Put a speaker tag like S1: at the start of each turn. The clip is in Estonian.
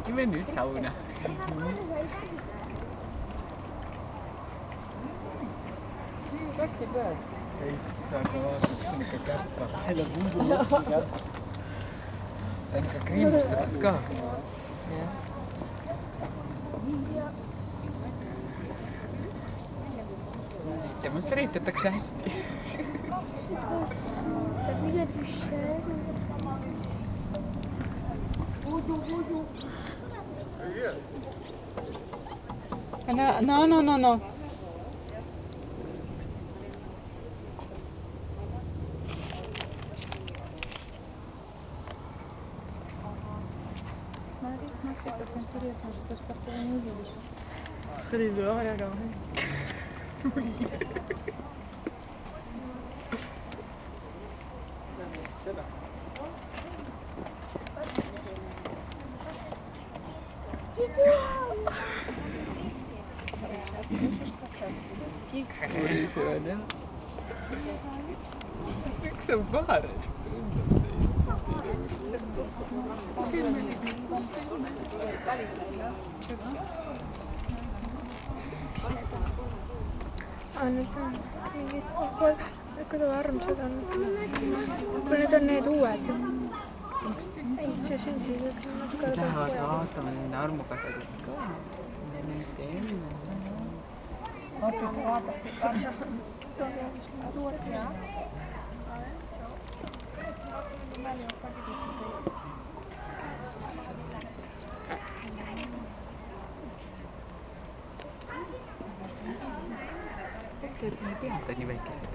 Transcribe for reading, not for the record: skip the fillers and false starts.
S1: Ime nüüd sauna.
S2: Käksi peas.
S1: Ei, aga vaatad, see on ikka käppa. Seal on mingi lõppi käpp. Ta on ikka kriimsustatud ka. Demonstreeritakse hästi.
S2: No. Смотри, как интересно, что ж такого не увидишь. Смотри, говоря.
S1: Miks on vaare?
S3: Need on mingid kuidagi armsad on. Kui need on need uued. See siin
S1: Lähevad vaatama nende armukased ka. Nende enne. Tead, me pead nii väikese.